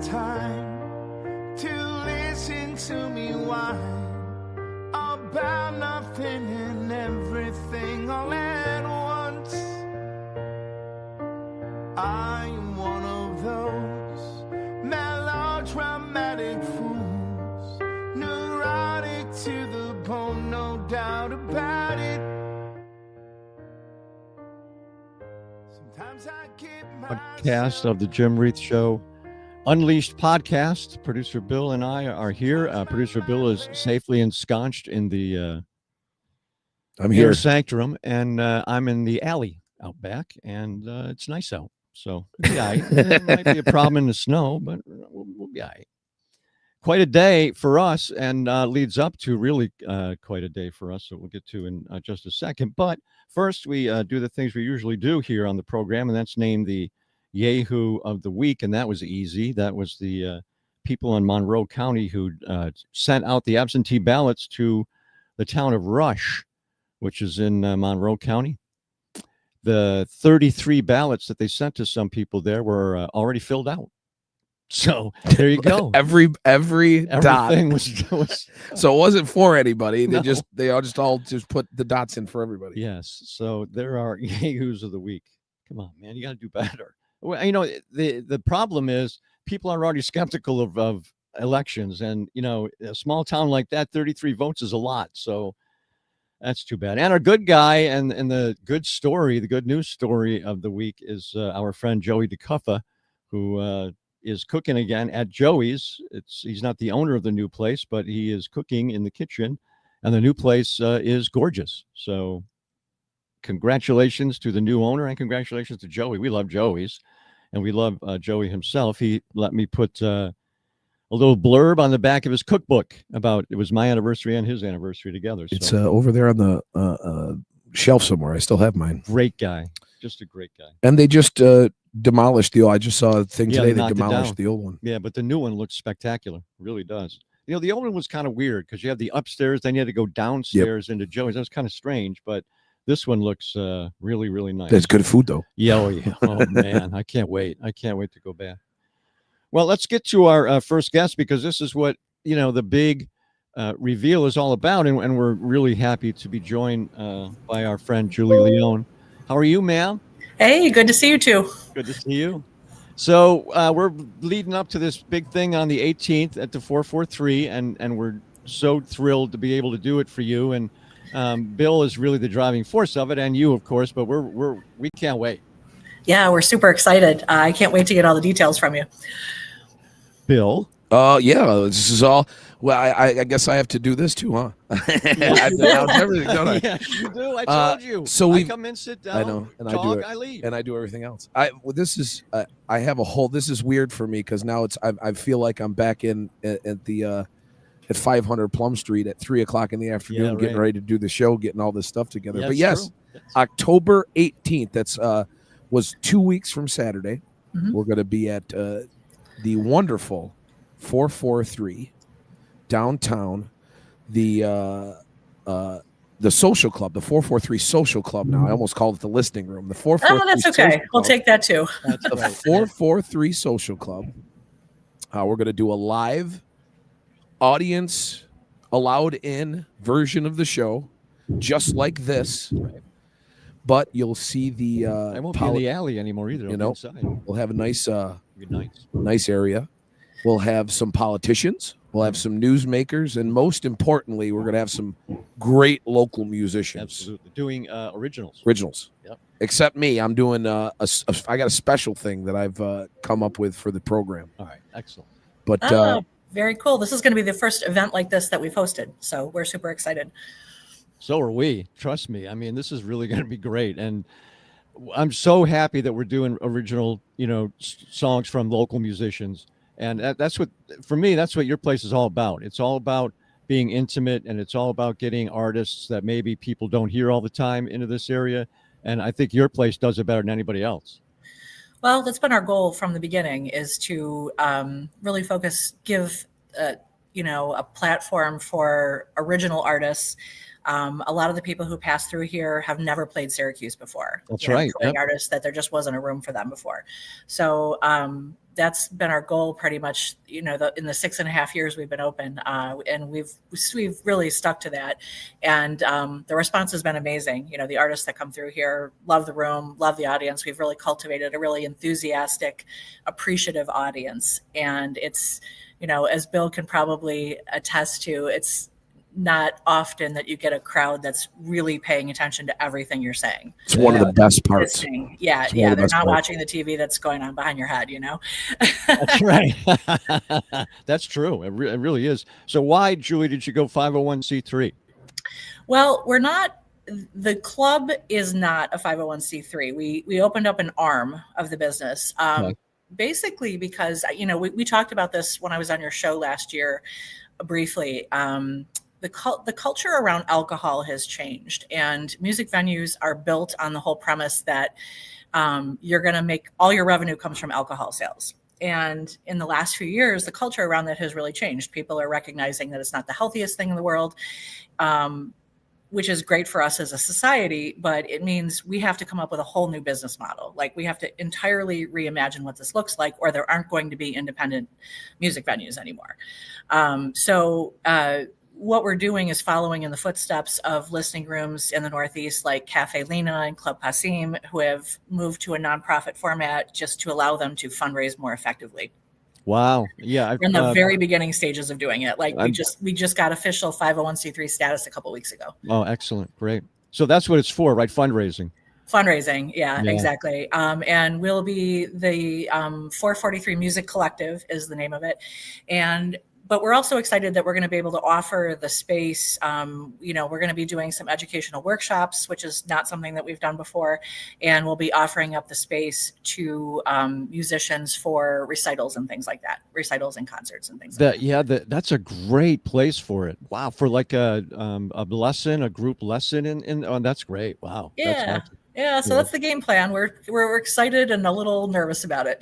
time to listen to me whine about nothing and everything all at once. I'm one of those melodramatic fools, neurotic to the bone, no doubt about it. Sometimes I get Podcast of the Jim Reith Show Unleashed podcast. Producer Bill and I are here. Producer Bill is safely ensconced in the I'm here. sanctum, and I'm in the alley out back, and it's nice out. So we'll be all right. It might be a problem in the snow, but we'll be all right. Quite a day for us, and leads up to really quite a day for us, so we'll get to in just a second. But first, we do the things we usually do here on the program, and that's name the Yahoo of the week, and that was easy. That was the people in Monroe County who sent out the absentee ballots to the town of Rush, which is in Monroe County. The 33 ballots that they sent to some people there were already filled out. So there you go. Every dot. Everything was So it wasn't for anybody. No. They all just put the dots in for everybody. Yes. So there are Yahoos of the week. Come on, man, you got to do better. Well, you know, the problem is people are already skeptical of elections, and you know, a small town like that, 33 votes is a lot. So that's too bad. And our good guy and the good story, the good news story of the week is our friend Joey DeCuffa, who is cooking again at Joey's. He's not the owner of the new place, but he is cooking in the kitchen, and the new place is gorgeous. So congratulations to the new owner, and congratulations to Joey. We love Joey's, and we love Joey himself. He let me put a little blurb on the back of his cookbook about it was my anniversary and his anniversary together. So. It's over there on the shelf somewhere. I still have mine. Great guy, just a great guy. And they just demolished the old. I just saw a thing today. They knocked it demolished down. the old one. Yeah, but the new one looks spectacular. It really does. You know, the old one was kind of weird because you have the upstairs, then you had to go downstairs into Joey's. That was kind of strange, but this one looks really, really nice. That's good food, though. Yeah, oh, yeah. Oh, man, I can't wait. I can't wait to go back. Well, let's get to our first guest, because this is what, you know, the big reveal is all about, and we're really happy to be joined by our friend Julie Leone. How are you, ma'am? Hey, good to see you too. Good to see you. So we're leading up to this big thing on the 18th at the 443, and we're so thrilled to be able to do it for you. And Bill is really the driving force of it, and you, of course. But we can't wait. Yeah, we're super excited. I can't wait to get all the details from you. Bill. Yeah, this is all. Well, I guess I have to do this too, huh? I have to announce everything, don't I? Yes, you do. I told you. So I come in, sit down. I know, and talk, I do it. I leave, and I do everything else. This is I have a whole. This is weird for me because now I feel like I'm back in at the at 500 Plum Street at 3:00 in the afternoon, getting ready to do the show, getting all this stuff together. But yes, October 18th. That's was 2 weeks from Saturday. Mm-hmm. We're going to be at the wonderful 443 downtown, the social club, the 443 social club. Now I almost called it the listening room. The 443. Oh, that's okay. We'll take that too. That's the 443 social club. We're going to do a live audience allowed in version of the show, just like this. But you'll see the. I won't be in the alley anymore either. You know, inside. We'll have a nice area. We'll have some politicians. We'll have some newsmakers, and most importantly, we're going to have some great local musicians. Absolutely, doing originals. Yep. Except me, I'm doing I got a special thing that I've come up with for the program. All right, excellent. But very cool. This is going to be the first event like this that we've hosted, so we're super excited. So are we. Trust me. I mean, this is really going to be great, and I'm so happy that we're doing original, you know, songs from local musicians. And that's what, for me, that's what your place is all about. It's all about being intimate, and it's all about getting artists that maybe people don't hear all the time into this area. And I think your place does it better than anybody else. Well, that's been our goal from the beginning, is to really give a platform for original artists. A lot of the people who pass through here have never played Syracuse before. That's right. Artists that there just wasn't a room for them before. So that's been our goal pretty much, in the 6.5 years we've been open. And we've really stuck to that. And the response has been amazing. The artists that come through here love the room, love the audience. We've really cultivated a really enthusiastic, appreciative audience. And it's, as Bill can probably attest to, it's not often that you get a crowd that's really paying attention to everything you're saying. It's one of the best parts. Yeah. They're not watching the TV that's going on behind your head, That's right. That's true. It really is. So why, Julie, did you go 501c3? Well, the club is not a 501c3. We opened up an arm of the business. Okay. Basically because, we talked about this when I was on your show last year briefly. The culture around alcohol has changed, and music venues are built on the whole premise that you're going to make all your revenue comes from alcohol sales. And in the last few years, the culture around that has really changed. People are recognizing that it's not the healthiest thing in the world, which is great for us as a society, but it means we have to come up with a whole new business model. Like, we have to entirely reimagine what this looks like, or there aren't going to be independent music venues anymore. What we're doing is following in the footsteps of listening rooms in the Northeast, like Cafe Lena and Club Passim, who have moved to a nonprofit format just to allow them to fundraise more effectively. Wow. Yeah. We're in the very beginning stages of doing it. Like, we just got official 501c3 status a couple weeks ago. Oh, excellent. Great. So that's what it's for, right? Fundraising. Yeah, exactly. And we'll be the 443 Music Collective is the name of it. But we're also excited that we're going to be able to offer the space. We're going to be doing some educational workshops, which is not something that we've done before. And we'll be offering up the space to musicians for recitals and things like that, recitals and concerts and things like that. Yeah, that's a great place for it. Wow. For like a lesson, a group lesson. That's great. Wow. Yeah. That's awesome. Yeah, so that's the game plan. We're excited and a little nervous about it.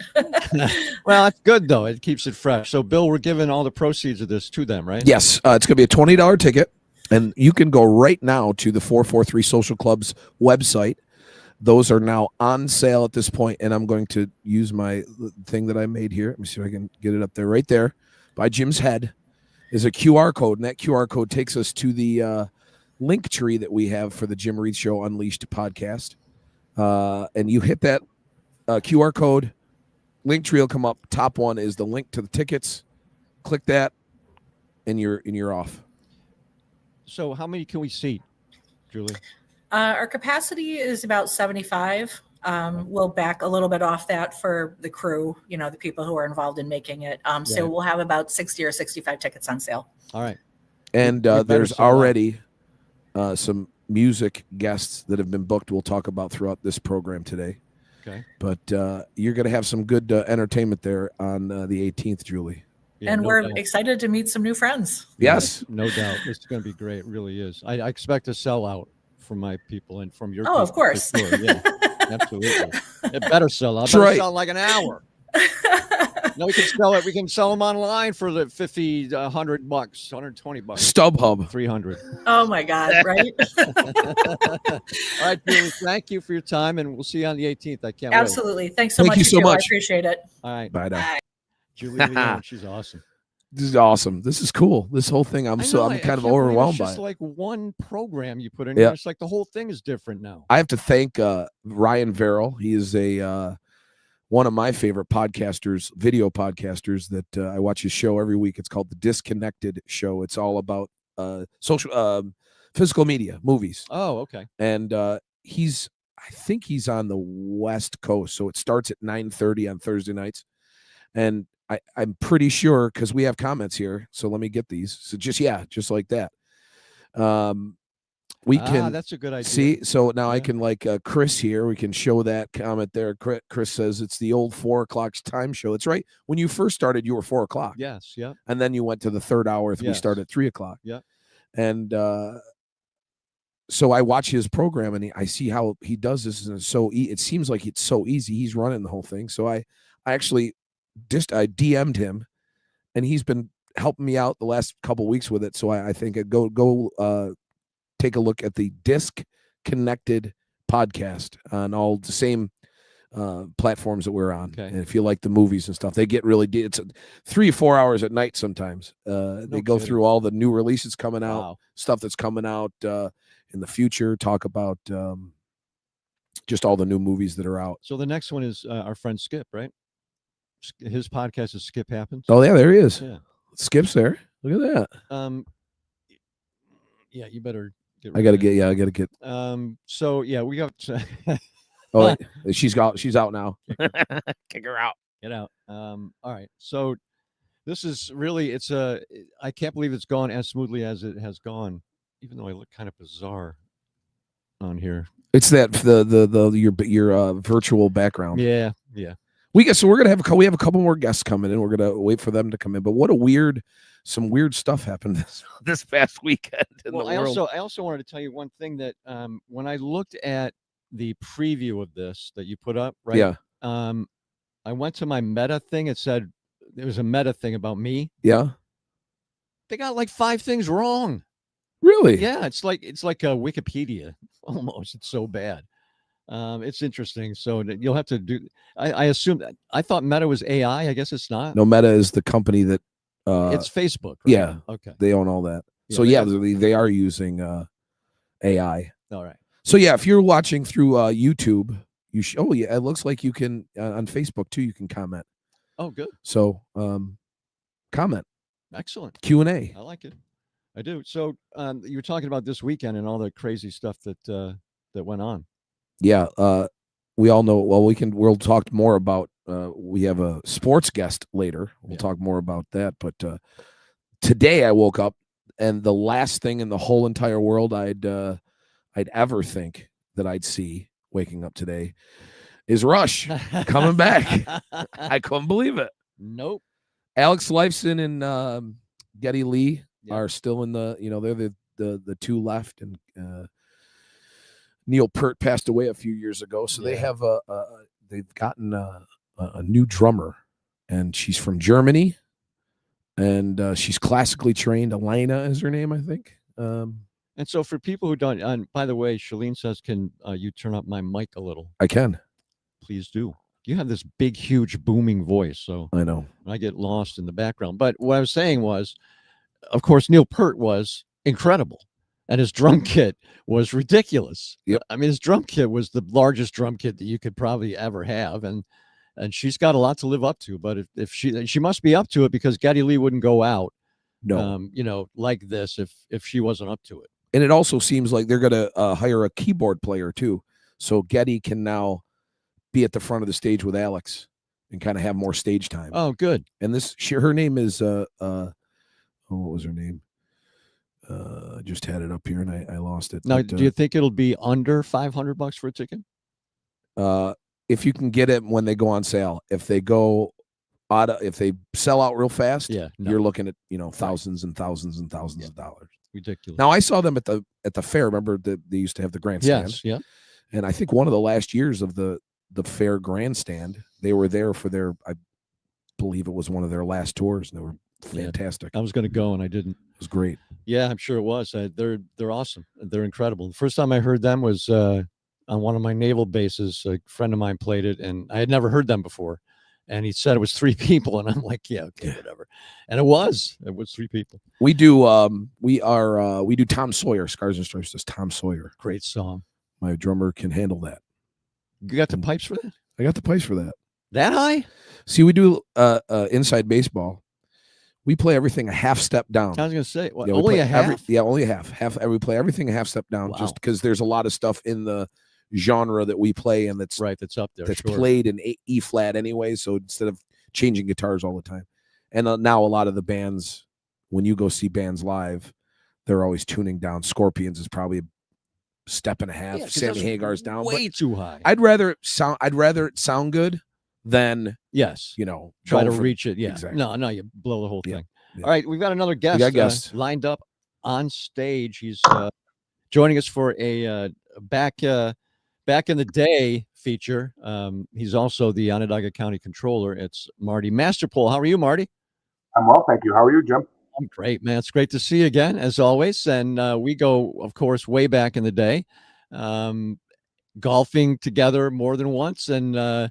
Well, that's good though. It keeps it fresh. So, Bill, we're giving all the proceeds of this to them, right? Yes, it's going to be a $20 ticket, and you can go right now to the 443 Social Club's website. Those are now on sale at this point, and I'm going to use my thing that I made here. Let me see if I can get it up there. Right there, by Jim's head, is a QR code, and that QR code takes us to the link tree that we have for the Jim Reith Show Unleashed podcast. And you hit that QR code, link tree will come up. Top one is the link to the tickets. Click that, and you're off. So how many can we seat, Julie? Our capacity is about 75. We'll back a little bit off that for the crew, the people who are involved in making it. So we'll have about 60 or 65 tickets on sale. All right. And there's already some music guests that have been booked we'll talk about throughout this program today. Okay. But you're going to have some good entertainment there on the 18th, Julie. Yeah, and we're excited to meet some new friends. Yes. No doubt. It's going to be great. It really is. I expect a sellout from my people and from your people. Oh, of course. Sure. Yeah, absolutely. It better sell out. That's right. Sell like an hour. No, we can sell it. We can sell them online for the $50, $100, $120. StubHub. 300. Oh my God! Right. All right, Julie. Thank you for your time, and we'll see you on the 18th. I can't wait. Absolutely. Thanks so Thank much. you so much. I appreciate it. All right. Bye now. Julie Leon, she's awesome. This is awesome. This is cool. This whole thing, I'm kind of overwhelmed by it. It's just like one program you put in here. It's like the whole thing is different now. I have to thank Ryan Verrill. He is one of my favorite podcasters, video podcasters that I watch his show every week. It's called The Disconnected Show. It's all about physical media, movies. Oh, okay. And I think he's on the West Coast. So it starts at 9:30 on Thursday nights. And I'm pretty sure, because we have comments here. So let me get these. So just like that. We can that's a good idea. See, so now I can Chris here. We can show that comment there. Chris says it's the old 4 o'clock time show. It's right. When you first started, you were 4 o'clock. Yes. Yeah. And then you went to the third hour. We started at 3 o'clock. Yeah. And so I watch his program and I see how he does this. And it seems like it's so easy. He's running the whole thing. So I actually I DM'd him, and he's been helping me out the last couple of weeks with it. So I think I'd go take a look at the Disconnected podcast on all the same platforms that we're on. Okay. And if you like the movies and stuff, they get really deep. It's 3 or 4 hours at night sometimes. They go through all the new releases coming out, stuff that's coming out in the future, talk about just all the new movies that are out. So the next one is our friend Skip, right? His podcast is Skip Happens. Oh, yeah, there he is. Yeah. Skip's there. Look at that. Yeah, you better get I gotta get. So yeah, we got Oh, she's out now. Kick her out. Get out. All right. So this is really, I can't believe it's gone as smoothly as it has gone, even though I look kind of bizarre on here. It's that your virtual background. Yeah. We have a couple more guests coming in. We're gonna wait for them to come in. But some weird stuff happened this past weekend in the world. I also wanted to tell you one thing that when I looked at the preview of this that you put up, right? Yeah. I went to my meta thing. It said there was a meta thing about me. Yeah. They got like 5 things wrong. Really? Yeah. It's like a Wikipedia almost. It's so bad. It's interesting. So you'll have to do. I assume I thought Meta was AI. I guess it's not. No, Meta is the company that. It's Facebook. Right? Yeah. Okay. They own all that. Yeah, So they are using AI. All right. So yeah, if you're watching through YouTube, it looks like you can on Facebook too. You can comment. Oh, good. So comment. Excellent. Q&A. I like it. I do. So you were talking about this weekend and all the crazy stuff that went on. Yeah. We all know. Well, we'll talk more about. We have a sports guest later. We'll talk more about that. But today I woke up and the last thing in the whole entire world I'd ever think that I'd see waking up today is Rush coming back. I couldn't believe it. Nope. Alex Lifeson and Geddy Lee are still in the. They're the 2 left, and Neil Peart passed away a few years ago, so they have they've gotten a new drummer, and she's from Germany, and she's classically trained. Elena is her name, I think. And so for people who don't, and by the way, Shalene says, can you turn up my mic a little? I can. Please do. You have this big, huge, booming voice, so I know. I get lost in the background. But what I was saying was, of course, Neil Peart was incredible. And his drum kit was ridiculous. Yep. I mean, his drum kit was the largest drum kit that you could probably ever have. And she's got a lot to live up to. But if she must be up to it, because Geddy Lee wouldn't go out, like this if she wasn't up to it. And it also seems like they're going to hire a keyboard player too. So Geddy can now be at the front of the stage with Alex and kind of have more stage time. Oh, good. And her name is, what was her name? I just had it up here and I lost it. Now, do you think it'll be under $500 for a ticket? If you can get it when they go on sale, if they sell out real fast, you're looking at thousands and thousands and thousands of dollars. Ridiculous. Now I saw them at the fair. Remember that they used to have the grandstand? Yes, yeah. And I think one of the last years of the fair grandstand, they were there for I believe it was one of their last tours, and they were fantastic. I was going to go and I didn't. It was great. Yeah, I'm sure it was. They're awesome. They're incredible. The first time I heard them was on one of my naval bases. A friend of mine played it, and I had never heard them before. And he said it was 3 people, and I'm like, yeah, okay, whatever. And it was 3 people. We do we do Tom Sawyer. Scars and Stripes does Tom Sawyer. Great song. My drummer can handle that. You got the pipes for that? I got the pipes for that. That high? See, we do inside baseball. We play everything a half step down. I was going to say, only a half? Only a half. We play everything a half step down, just because there's a lot of stuff in the genre that we play, and that's up there. That's played in E flat anyway. So instead of changing guitars all the time, and now a lot of the bands, when you go see bands live, they're always tuning down. Scorpions is probably a step and a half. Sammy Hagar's down, way too high. I'd rather it sound good than try to reach it. Yeah, exactly. No, you blow the whole thing. Yeah. All right, we've got another guest, lined up on stage. He's joining us for a back in the day feature. He's also the Onondaga County Controller. It's Marty Masterpole. How are you, Marty? I'm well, thank you. How are you, Jim? I'm great, man. It's great to see you again, as always. And we go, of course, way back in the day. golfing together more than once, and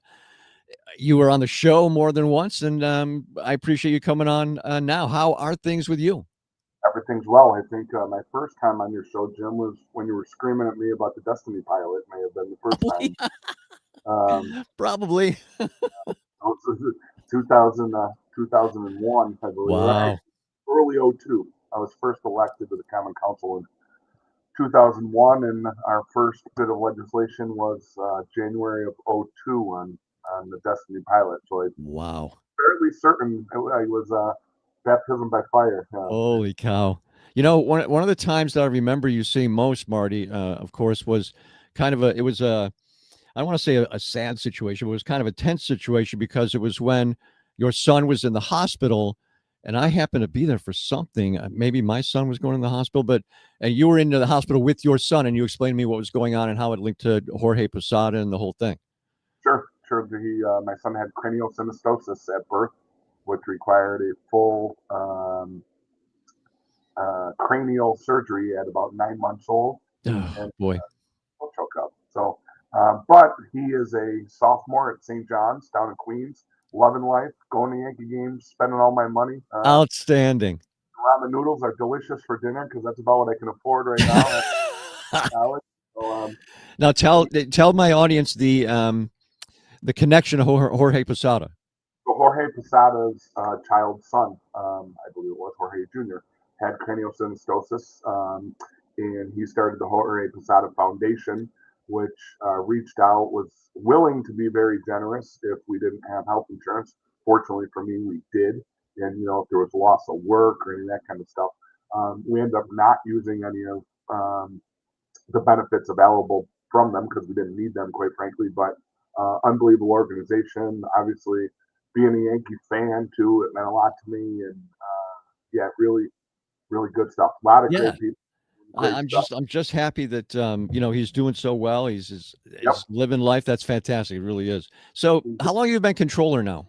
you were on the show more than once. And I appreciate you coming on now. How are things with you? Everything's well. I think my first time on your show, Jim, was when you were screaming at me about the Destiny pilot. May have been the first time. Probably. This was 2000, 2001, I believe. Wow. Early '02. I was first elected to the Common Council in 2001, and our first bit of legislation was January of '02 on the Destiny pilot. So I'm Wow. fairly certain it was baptism by fire. Holy cow. You know, one of the times that I remember you seeing most, Marty, of course, was kind of it was I don't want to say a sad situation, but it was kind of a tense situation because it was when your son was in the hospital and I happened to be there for something. Maybe my son was going in the hospital, and you were into the hospital with your son and you explained to me what was going on and how it linked to Jorge Posada and the whole thing. Sure. My son had craniosynostosis at birth, which required a full cranial surgery at about 9 months old. Oh, boy. Choke up. So, but he is a sophomore at St. John's down in Queens, loving life, going to Yankee games, spending all my money. Outstanding. Ramen noodles are delicious for dinner because that's about what I can afford right now. So, now tell my audience the connection of Jorge Posada. So Jorge Posada's child's son, I believe it was Jorge Jr., had craniosynostosis, and he started the Jorge Posada Foundation, which reached out, was willing to be very generous if we didn't have health insurance. Fortunately for me, we did. And, if there was loss of work or any of that kind of stuff, we ended up not using any of the benefits available from them because we didn't need them, quite frankly. But unbelievable organization. Obviously, being a Yankee fan, too, it meant a lot to me. And, really, really good stuff. A lot of great people. I'm just happy that he's doing so well. He's living life. That's fantastic. It really is. So, how long have you been controller now?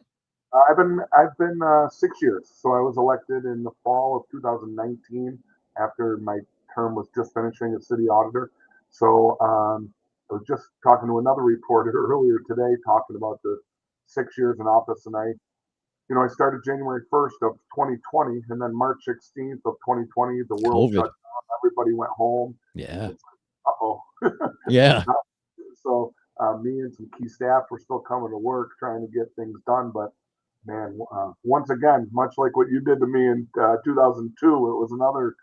I've been 6 years. So I was elected in the fall of 2019 after my term was just finishing as city auditor. So I was just talking to another reporter earlier today, talking about the 6 years in office, and I started January 1st of 2020, and then March 16th of 2020, the world shut down. Everybody went home. Yeah. Uh-oh. Yeah. So me and some key staff were still coming to work trying to get things done. But, man, once again, much like what you did to me in 2002, it was another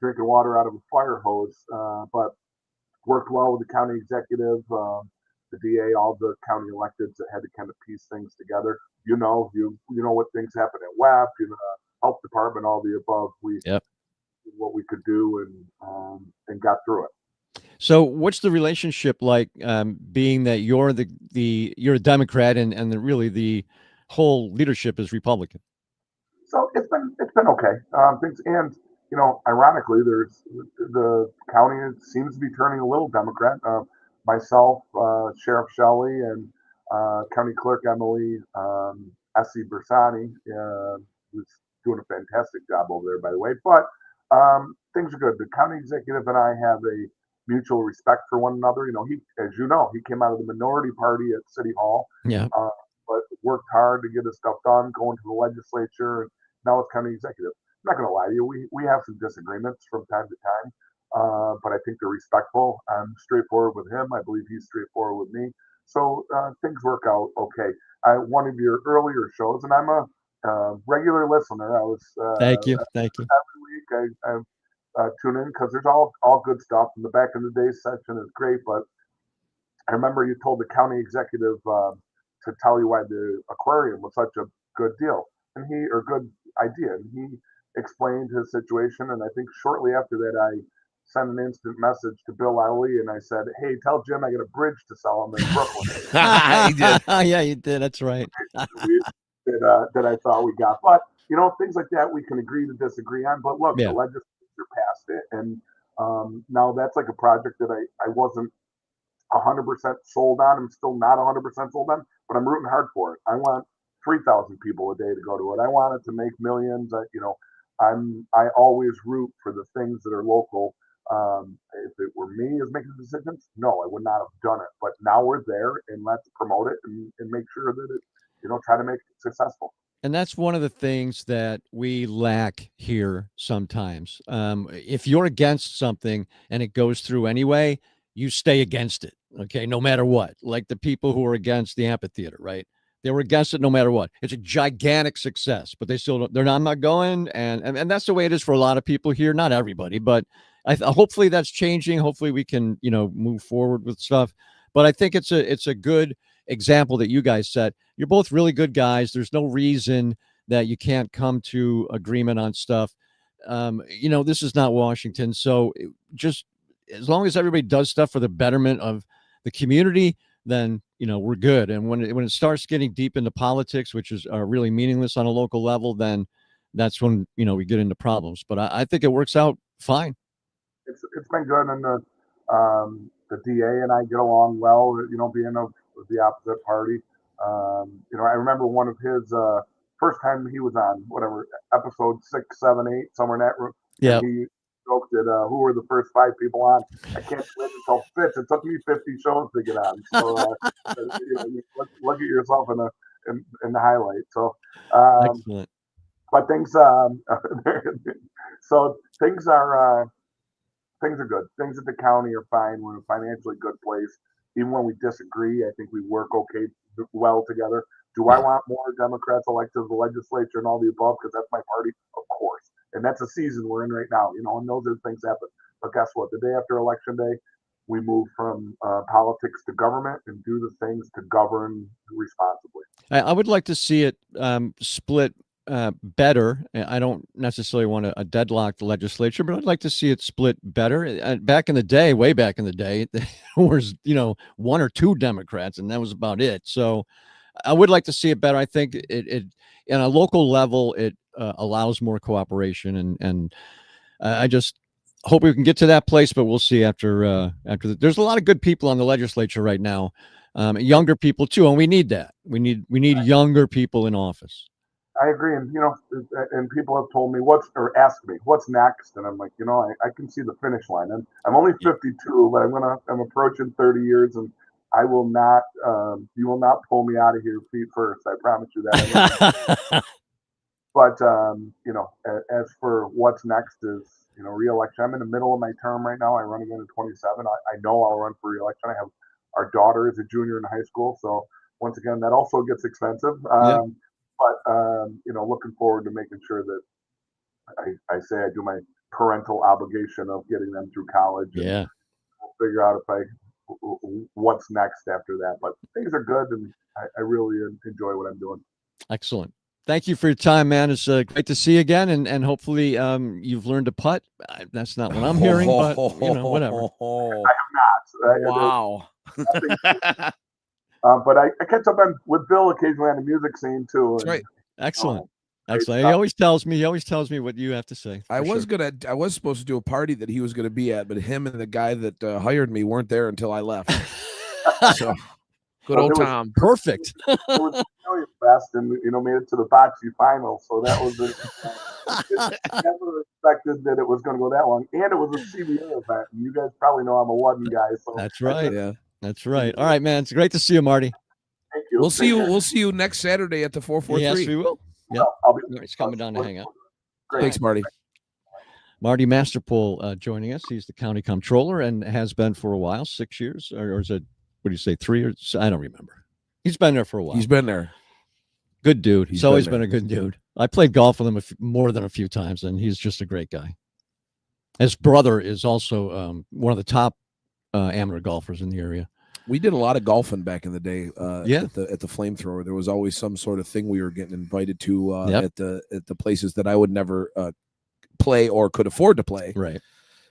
drinking water out of a fire hose. But worked well with the county executive, the DA, all the county electeds that had to kind of piece things together. You know what things happen at WAP, health department, all the above. We what we could do and got through it. So, what's the relationship like? Being that you're you're a Democrat and really the whole leadership is Republican. So it's been okay. Things and ironically, there's the county seems to be turning a little Democrat. Myself, Sheriff Shelley, and County Clerk Emily Essie Bersani, who's doing a fantastic job over there, by the way. But things are good. The county executive and I have a mutual respect for one another. He came out of the minority party at City Hall. Yeah. But worked hard to get his stuff done, going to the legislature, and now it's county executive. I'm not going to lie to you. We have some disagreements from time to time, but I think they're respectful. I'm straightforward with him. I believe he's straightforward with me. So things work out okay. One of your earlier shows, and I'm a regular listener. I was Thank you. Every week I tune in because there's all good stuff. And the back in the day section is great, but I remember you told the county executive to tell you why the aquarium was such a good deal good idea. And he explained his situation. And I think shortly after that, I sent an instant message to Bill Lally and I said, "Hey, tell Jim I got a bridge to sell him in Brooklyn." He did. Yeah, you did. That's right. that I thought we got. But, things like that we can agree to disagree on. But look, the legislature passed it. And now that's like a project that I wasn't 100% sold on. I'm still not 100% sold on, but I'm rooting hard for it. I want 3,000 people a day to go to it. I want it to make millions. I always root for the things that are local If it were me as making the decisions, no, I would not have done it. But now we're there, and let's promote it and make sure that it, try to make it successful. And that's one of the things that we lack here sometimes. If you're against something and it goes through anyway, you stay against it, okay, no matter what. Like the people who are against the amphitheater, right? They were against it no matter what. It's a gigantic success, but they still don't, they're not, I'm not going. And that's the way it is for a lot of people here. Not everybody, but hopefully that's changing. Hopefully we can, move forward with stuff. But I think it's a good example that you guys set. You're both really good guys. There's no reason that you can't come to agreement on stuff. This is not Washington. So just as long as everybody does stuff for the betterment of the community, then, we're good. And when it starts getting deep into politics, which is really meaningless on a local level, then that's when, we get into problems. But I think it works out fine. It's been good. And the DA and I get along well, being of the opposite party. I remember one of his first time he was on, whatever, episode 6, 7, 8, somewhere in that room. Yeah. He joked that who were the first 5 people on. I can't wait until 5th. It took me 50 shows to get on. So look at yourself in the highlight. So excellent. But things so things are good. Things at the county are fine. We're in a financially good place. Even when we disagree, I think we work well together. Do I want more Democrats elected to the legislature and all the above? Because that's my party, of course. And that's a season we're in right now, and those are things happen. But guess what? The day after Election Day, we move from politics to government and do the things to govern responsibly. I would like to see it split better. I don't necessarily want a deadlocked legislature, but I'd like to see it split better. Back in the day, way back in the day, there was, 1 or 2 Democrats, and that was about it. So I would like to see it better. I think it on a local level, it allows more cooperation, and I just hope we can get to that place, but we'll see after there's a lot of good people on the legislature right now, younger people too, and we need that. We need younger people in office. I agree, and and people have told me asked me what's next, and I'm like, I can see the finish line, and I'm only 52, but I'm approaching 30 years, and I will not, you will not pull me out of here feet first. I promise you that. But as for what's next is re-election. I'm in the middle of my term right now. I run again in 27. I know I'll run for re-election. I have our daughter is a junior in high school, so once again that also gets expensive. But looking forward to making sure that I say I do my parental obligation of getting them through college. Yeah. And we'll figure out what's next after that. But things are good, and I really enjoy what I'm doing. Excellent. Thank you for your time, man. It's great to see you again, and hopefully you've learned to putt. That's not what I'm hearing, but whatever. I have not. Wow. But I catch up with Bill occasionally on the music scene too. That's right. Excellent. Excellent. He always tells me what you have to say. I was supposed to do a party that he was gonna be at, but him and the guy that hired me weren't there until I left. So good old Tom. Perfect. It was really fast, and made it to the bocce final. So that was never expected that it was going to go that long, and it was a CBA event. And you guys probably know I'm a Ludden guy, so that's right. Yeah, that's right. All right, man. It's great to see you, Marty. Thank you. We'll see you. We'll see you next Saturday at the 443. Yes, we will. Yeah, he's coming down to hang out. Great. Thanks, Marty. Marty Masterpool joining us. He's the county comptroller and has been for a while, 6 years, or is it? What do you say, 3 years? I don't remember. He's been there for a while. He's been there. Good dude. He's always been a good dude. I played golf with him more than a few times, and he's just a great guy. His brother is also one of the top amateur golfers in the area. We did a lot of golfing back in the day. At the Flamethrower, there was always some sort of thing we were getting invited to Yep. at the places that I would never play or could afford to play. Right.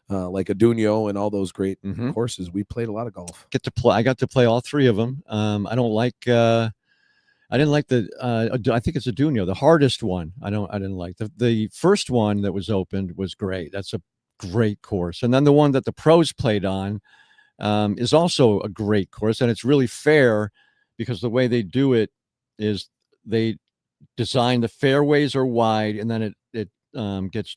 Like Adunio and all those great courses. We played a lot of golf. I got to play all 3 of them. I don't like. I didn't like I think it's Adunio, the hardest one. I didn't like the first one that was opened was great. That's a great course, and then the one that the pros played on is also a great course, and it's really fair because the way they do it is they design the fairways are wide, and then it gets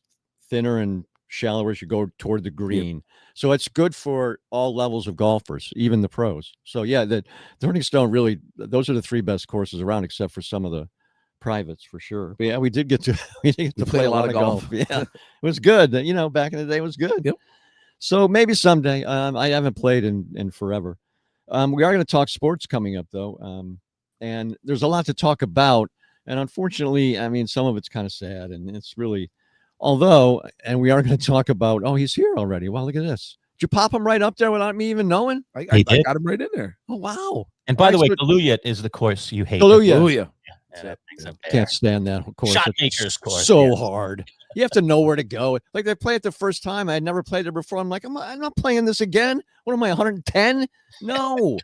thinner and shallower as you go toward the green. So it's good for all levels of golfers, even the pros. So yeah, the Turning Stone really, those are the 3 best courses around, except for some of the privates for sure. But yeah, we did get to play a lot of golf. Yeah, it was good. Back in the day, it was good. Yep. So maybe someday. I haven't played in forever. We are going to talk sports coming up though, and there's a lot to talk about. And unfortunately, I mean, some of it's kind of sad, and it's really. Although, and we are going to talk about. Oh, he's here already. Wow, look at this. Did you pop him right up there without me even knowing? I got him right in there. Oh wow! And by the way, Galooyat is the course you hate. Galooyat. Yeah, can't stand that course. Shot maker's course. So hard. You have to know where to go. Like they play it the first time. I had never played it before. I'm like, I'm not playing this again. What am I, 110? No.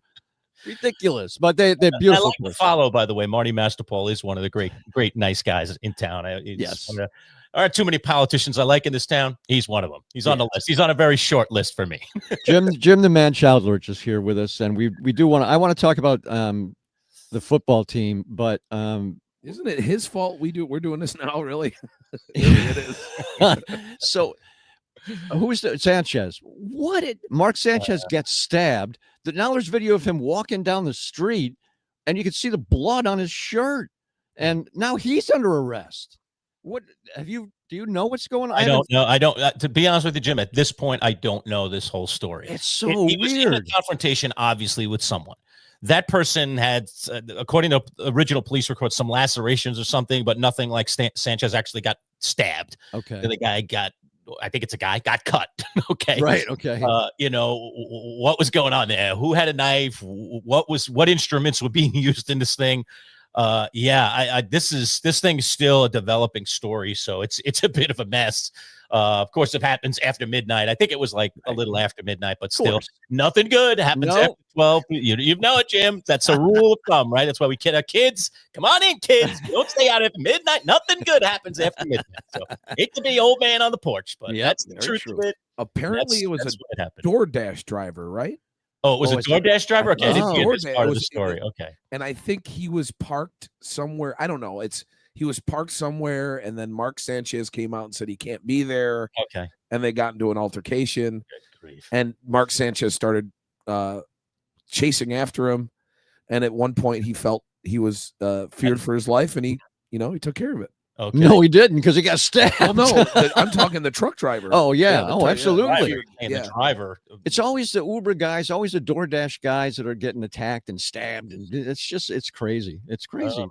Ridiculous. But they're beautiful. I like to follow, by the way. Marty Masterpol is one of the great, nice guys in town. Yes. There aren't too many politicians I like in this town. He's one of them. He's on the list. He's on a very short list for me. Jim the Man Childlurch is here with us, and we do want to. I want to talk about the football team, but isn't it his fault we're doing this now? Really, it is. So, who's Sanchez? What did Mark Sanchez get stabbed? Now there's video of him walking down the street, and you can see the blood on his shirt, and now he's under arrest. What do you know what's going on? I don't know. I don't. To be honest with you, Jim, at this point, I don't know this whole story. It's so he was in a confrontation, obviously, with someone. That person had, according to original police reports, some lacerations or something, but nothing like Sanchez actually got stabbed. Okay. The guy I think it's a guy, got cut. Okay. Right. Okay. What was going on there? Who had a knife? What instruments were being used in this thing? This thing is still a developing story, so it's a bit of a mess. Of course, it happens after midnight. I think it was like a little after midnight, but still nothing good happens after 12. You know it, Jim. That's a rule of thumb, right? That's why we kid our kids. Come on in, kids. Don't stay out after midnight. Nothing good happens after midnight. So hate to be old man on the porch, but that's the truth of it. Apparently, it was a DoorDash driver, right? Oh, it was a DoorDash driver? Okay, I didn't hear this part of the story. Okay. And I think he was parked somewhere. I don't know. He was parked somewhere, and then Mark Sanchez came out and said he can't be there. Okay. And they got into an altercation. And Mark Sanchez started chasing after him. And at one point, he felt he was feared for his life, and he took care of it. Okay. No, he didn't, because he got stabbed. Well, no, I'm talking the truck driver. Oh, yeah. Absolutely. The driver. It's always the Uber guys, always the DoorDash guys that are getting attacked and stabbed. And it's crazy. It's crazy.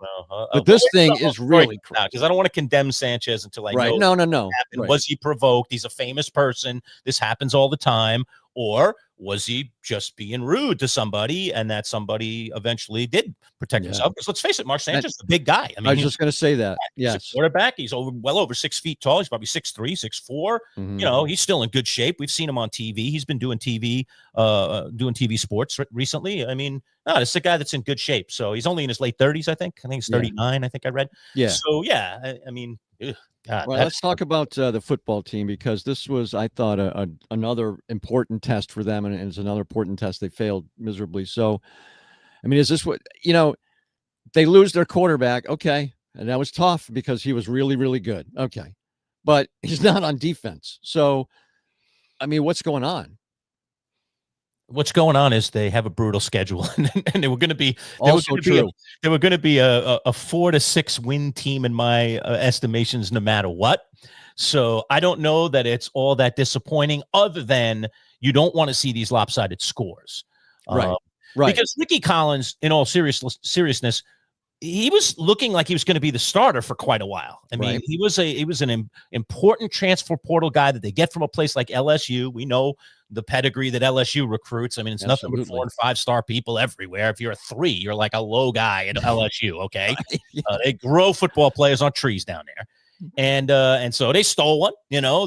But this thing is really crazy. Because I don't want to condemn Sanchez until I know. No. Right. Was he provoked? He's a famous person. This happens all the time. Or was he just being rude to somebody, and that somebody eventually did protect himself? Because let's face it, Mark Sanchez is a big guy. I mean, I was just going to say that. He's a quarterback. He's well over 6 feet tall. He's probably 6'3", 6'4". Mm-hmm. He's still in good shape. We've seen him on TV. He's been doing TV sports recently. I mean, this is a guy that's in good shape. So he's only in his late 30s, I think. I think he's 39. I think I read. Yeah. So I mean. God, well, let's talk about the football team, because this was, I thought, another important test for them, and it's another important test. They failed miserably. So, I mean, is this what they lose their quarterback? Okay, and that was tough because he was really, really good. Okay, but he's not on defense. So, I mean, what's going on? What's going on is they have a brutal schedule, and they were going to be They were going to be a 4 to 6 win team in my estimations, no matter what. So I don't know that it's all that disappointing, other than you don't want to see these lopsided scores, right? Because Ricky Collins, in all seriousness, he was looking like he was going to be the starter for quite a while. I mean, he was an important transfer portal guy that they get from a place like LSU. We know the pedigree that LSU recruits. I mean, it's nothing but 4 and 5 star people everywhere. If you're a 3, you're like a low guy at LSU. Okay. They grow football players on trees down there. And so they stole one.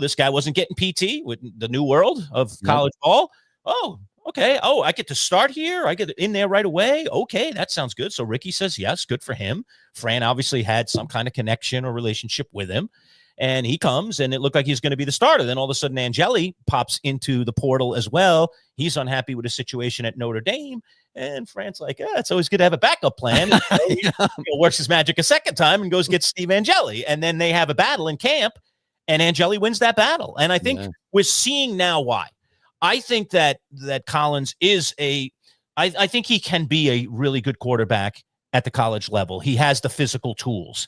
This guy wasn't getting PT with the new world of college ball. Oh, okay. Oh, I get to start here. I get in there right away. Okay, that sounds good. So Ricky says yes, good for him. Fran obviously had some kind of connection or relationship with him. And he comes, and it looked like he's going to be the starter. Then all of a sudden, Angeli pops into the portal as well. He's unhappy with the situation at Notre Dame. And Fran's like, it's always good to have a backup plan. He works his magic a second time and goes get Steve Angeli. And then they have a battle in camp. and Angeli wins that battle. And I think we're seeing now why. I think that Collins is I think he can be a really good quarterback at the college level. He has the physical tools.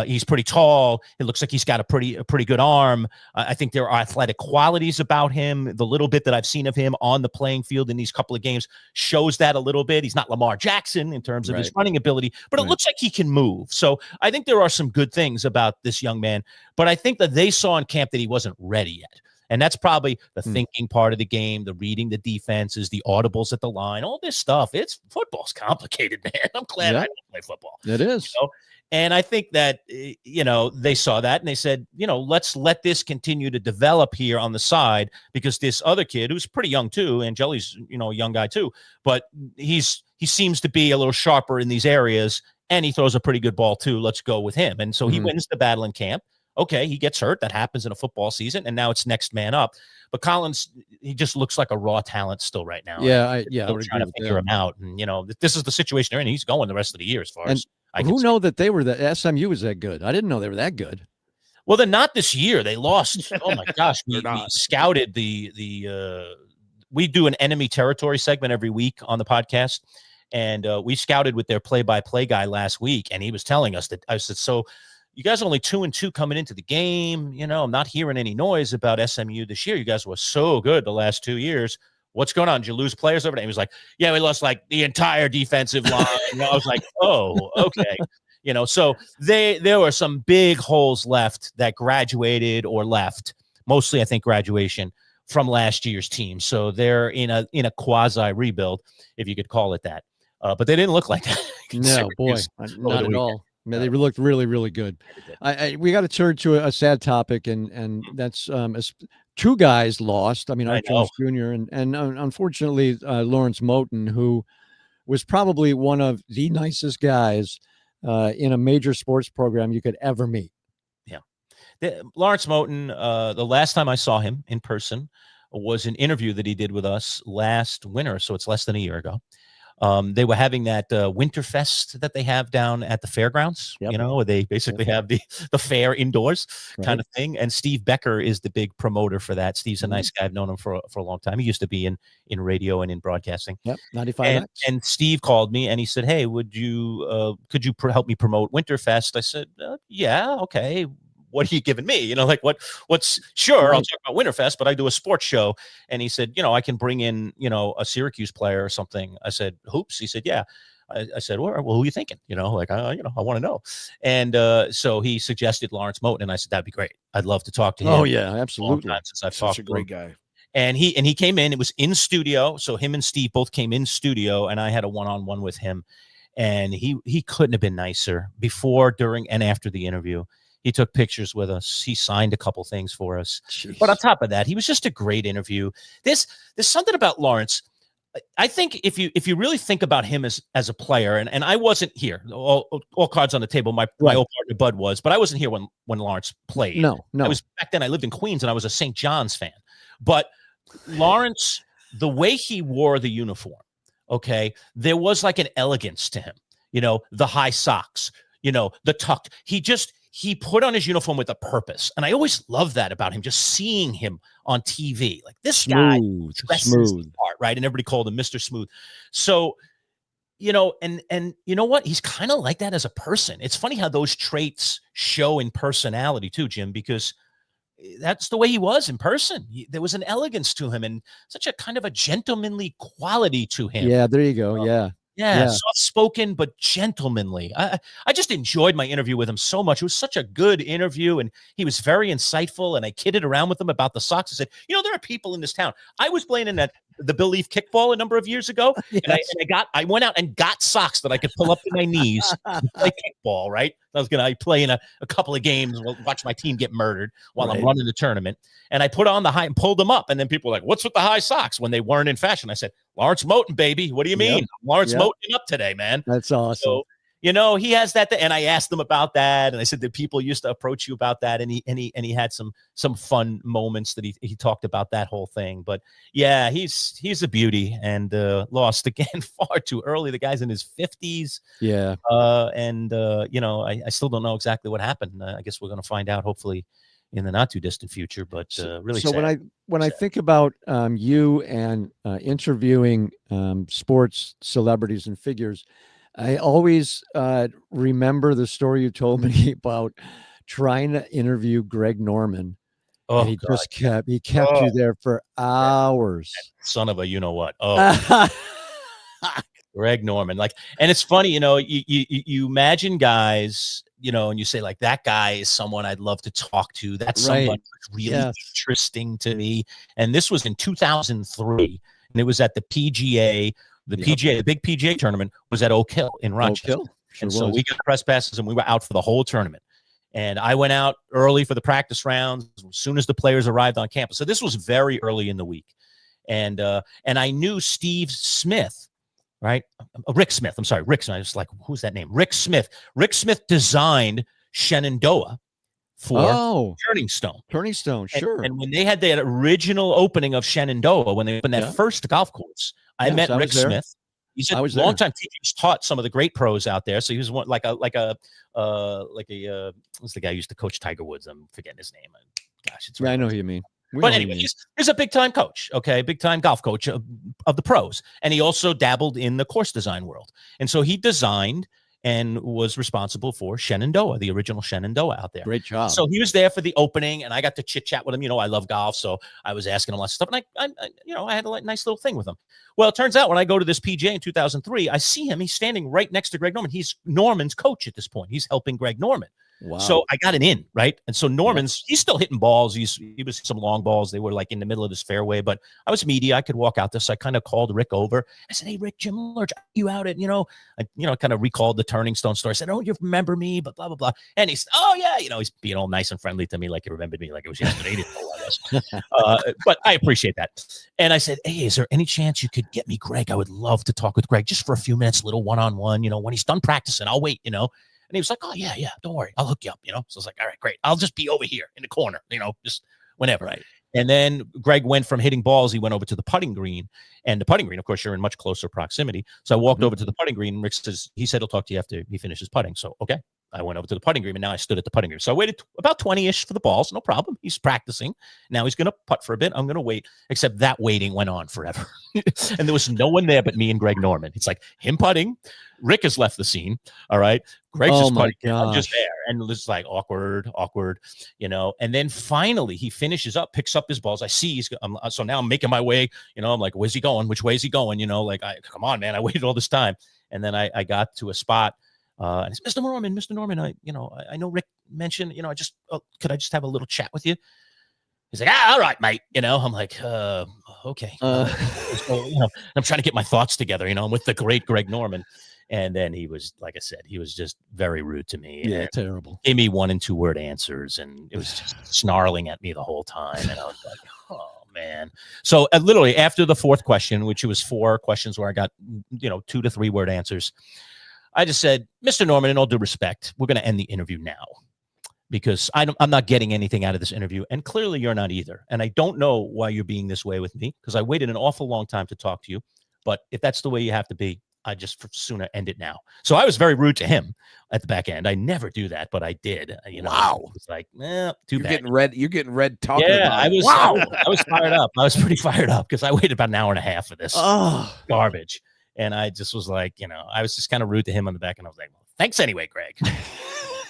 He's pretty tall. It looks like he's got a pretty good arm. I think there are athletic qualities about him. The little bit that I've seen of him on the playing field in these couple of games shows that a little bit. He's not Lamar Jackson in terms of his running ability, but it looks like he can move. So I think there are some good things about this young man, but I think that they saw in camp that he wasn't ready yet. And that's probably the thinking part of the game, the reading the defenses, the audibles at the line, all this stuff. Football's complicated, man. I'm glad I don't play football. It is. You know? And I think that, they saw that and they said, let's let this continue to develop here on the side, because this other kid who's pretty young too, Angeli's, a young guy too, but he seems to be a little sharper in these areas, and he throws a pretty good ball too. Let's go with him. And so he wins the battle in camp. Okay, he gets hurt. That happens in a football season, and now it's next man up. But Collins, he just looks like a raw talent still right now. Yeah, I would trying to figure him out. And this is the situation they're in. He's going the rest of the year as far as I can. Who know that they were SMU was that good? I didn't know they were that good. Well, they're not this year. They lost. Oh my gosh, we scouted we do an enemy territory segment every week on the podcast, and we scouted with their play-by-play guy last week, and he was telling us that I said so. You guys are only 2-2 coming into the game. I'm not hearing any noise about SMU this year. You guys were so good the last 2 years. What's going on? Did you lose players over there? He was like, yeah, we lost like the entire defensive line. I was like, oh, okay. So there were some big holes left that graduated or left. Mostly, I think, graduation from last year's team. So they're in a quasi rebuild, if you could call it that. But they didn't look like that. No, boy, not at all. Man, they looked really, really good. We got to turn to a sad topic, and that's two guys lost. I mean, Art Jones Jr. and unfortunately Lawrence Moten, who was probably one of the nicest guys in a major sports program you could ever meet. Yeah, Lawrence Moten. The last time I saw him in person was an interview that he did with us last winter, so it's less than a year ago. They were having that Winterfest that they have down at the fairgrounds, where they basically have the fair indoors kind of thing. And Steve Becker is the big promoter for that. Steve's a nice guy. I've known him for a long time. He used to be in radio and in broadcasting. Yep, 95. And Steve called me and he said, hey, could you help me promote Winterfest? I said, yeah, okay. What are you giving me? What's sure. I'll talk about Winterfest, but I do a sports show. And he said, I can bring in, a Syracuse player or something. I said, hoops. He said, yeah. I said, well, who are you thinking? I want to know. And so he suggested Lawrence Moten. And I said, that'd be great. I'd love to talk to him. Oh yeah, absolutely. Since I've talked to him. Great guy. And he came in, it was in studio. So him and Steve both came in studio, and I had a one-on-one with him, and he couldn't have been nicer before, during, and after the interview. He took pictures with us. He signed a couple things for us. Jeez. But on top of that, he was just a great interview. There's something about Lawrence. I think if you really think about him as a player, and I wasn't here, all cards on the table. My old partner Bud was, but I wasn't here when Lawrence played. No. I was back then. I lived in Queens, and I was a St. John's fan. But Lawrence, the way he wore the uniform, okay, there was like an elegance to him. The high socks, the tucked. He put on his uniform with a purpose. And I always love that about him, just seeing him on TV. Like, this guy dresses the part, right? And everybody called him Mr. Smooth. So, and you know what? He's kind of like that as a person. It's funny how those traits show in personality too, Jim, because that's the way he was in person. There was an elegance to him and such a kind of a gentlemanly quality to him. Yeah, there you go. Yeah, soft-spoken but gentlemanly. I just enjoyed my interview with him so much. It was such a good interview, and he was very insightful, and I kidded around with him about the socks. I said, there are people in this town. I was playing in the Bill Leaf kickball a number of years ago, and I went out and got socks that I could pull up to my knees and play kickball, right? I was going to play in a couple of games, watch my team get murdered while I'm running the tournament. And I put on the high and pulled them up. And then people were like, what's with the high socks when they weren't in fashion? I said, Lawrence Moten, baby. What do you mean? Lawrence Moten up today, man. That's awesome. So, he has that. And I asked him about that. And I said, did people used to approach you about that? And he had some fun moments that he talked about that whole thing. But yeah, he's a beauty, and lost again far too early. The guy's in his 50s. Yeah. I still don't know exactly what happened. I guess we're going to find out hopefully in the not too distant future, but really so sad. when I think about you and interviewing sports celebrities and figures, I always remember the story you told me about trying to interview Greg Norman. Oh, and he God. just kept you there for hours. Son of a you know what. Oh, Greg Norman. Like, and it's funny, you imagine guys, and you say like, that guy is someone I'd love to talk to. That's someone who's really interesting to me. And this was in 2003, and it was at the PGA. The big PGA tournament was at Oak Hill in Rochester. Sure so we got press passes, and we were out for the whole tournament. And I went out early for the practice rounds as soon as the players arrived on campus. So this was very early in the week. And I knew Steve Smith, right? Rick Smith. I'm sorry, Rick Smith. I was like, who's that name? Rick Smith. Rick Smith designed Shenandoah for Turning Stone. Turning Stone, sure. And when they had that original opening of Shenandoah, when they opened that first golf course, I met Rick Smith. He's a longtime teacher. He's taught some of the great pros out there. So he was one like a what's the guy who used to coach Tiger Woods? I'm forgetting his name. Gosh, it's I know who you mean. But anyway, he's a big time coach, big time golf coach of the pros. And he also dabbled in the course design world. And so he designed and was responsible for Shenandoah, the original Shenandoah out there. Great job. So he was there for the opening, and I got to chit chat with him. I love golf, so I was asking him lots of stuff, and I had a nice little thing with him. Well, it turns out when I go to this PGA in 2003, I see him. He's standing right next to Greg Norman. He's Norman's coach at this point. He's helping Greg Norman. Wow. So I got an in, right? And so Norman's, he's still hitting balls. He was some long balls. They were like in the middle of his fairway, but I was media. I could walk out there. So I kind of called Rick over. I said, hey, Rick, Jim Lurch, you out at, I kind of recalled the Turning Stone story. I said, oh, you remember me, but blah, blah, blah. And he's, oh yeah. He's being all nice and friendly to me. Like he remembered me like it was yesterday. He didn't know who I was. But I appreciate that. And I said, hey, is there any chance you could get me Greg? I would love to talk with Greg just for a few minutes, a little one-on-one, when he's done practicing, I'll wait, And he was like, oh, yeah, don't worry. I'll hook you up, So I was like, all right, great. I'll just be over here in the corner, just whenever. Right. And then Greg went from hitting balls. He went over to the putting green. And the putting green, of course, you're in much closer proximity. So I walked over to the putting green. And Rick says, he said he'll talk to you after he finishes putting. So, okay. I went over to the putting green, and now I stood at the putting green. So I waited about 20-ish for the balls. No problem. He's practicing. Now he's going to putt for a bit. I'm going to wait, except that waiting went on forever. And there was no one there but me and Greg Norman. It's like him putting. Rick has left the scene. All right. Greg's just putting. I'm just there. And it's like awkward, And then finally he finishes up, picks up his balls. I see so now I'm making my way, I'm like, where's he going? Which way is he going? Come on, man. I waited all this time. And then I got to a spot. And it's Mr. Norman, I know Rick mentioned, could I just have a little chat with you? He's like, all right, mate. I'm like, okay. So, I'm trying to get my thoughts together. I'm with the great Greg Norman. And then he was, like I said, he was just very rude to me. Yeah, terrible. Gave me 1 and 2 word answers, and it was just snarling at me the whole time. And I was like, oh, man. So literally after the 4th question, which was 4 questions where I got, 2 to 3 word answers, I just said, Mr. Norman, in all due respect, we're going to end the interview now because I'm not getting anything out of this interview. And clearly you're not either. And I don't know why you're being this way with me because I waited an awful long time to talk to you. But if that's the way you have to be, I just sooner end it now. So I was very rude to him at the back end. I never do that, but I did. Wow. It was like, too bad. You're getting red talking. Yeah, about I was. Wow. I was fired up. I was pretty fired up because I waited about an hour and a half for this garbage. And I just was like, I was just kind of rude to him on the back. And I was like, well, thanks anyway, Greg.